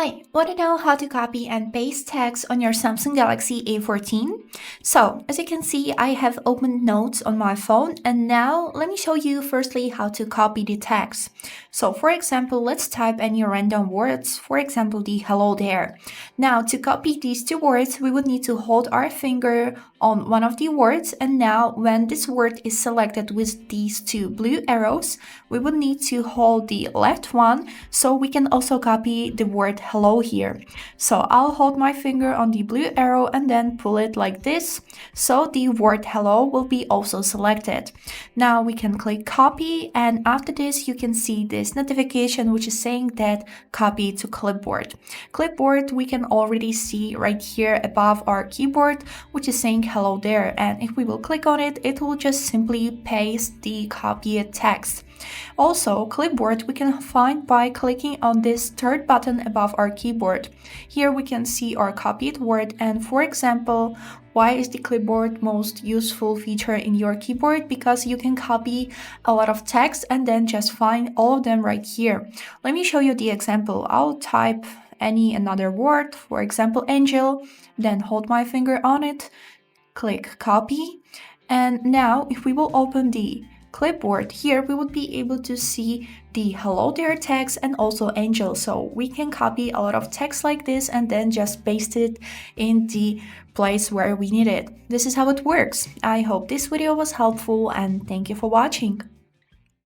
Hi, want to know how to copy and paste text on your Samsung Galaxy A14? So, as you can see, I have opened Notes on my phone, and now let me show you firstly how to copy the text. So, for example, let's type any random words, for example, the hello there. Now, to copy these two words, we would need to hold our finger on one of the words, and now when this word is selected with these two blue arrows, we would need to hold the left one so we can also copy the word hello here. So I'll hold my finger on the blue arrow and then pull it like this, so the word hello will be also selected. Now we can click copy, and after this you can see this notification which is saying that copy to clipboard. Clipboard we can already see right here above our keyboard, which is saying hello there, and if we will click on it, it will just simply paste the copied text. Also, clipboard we can find by clicking on this third button above our keyboard. Here we can see our copied word, and for example, why is the clipboard most useful feature in your keyboard? Because you can copy a lot of text and then just find all of them right here. Let me show you the example. I'll type another word, for example angel, then hold my finger on it, click copy, and now if we will open the clipboard here, we would be able to see the hello there text and also angel. So we can copy a lot of text like this and then just paste it in the place where we need it. This is how it works. I hope this video was helpful and thank you for watching.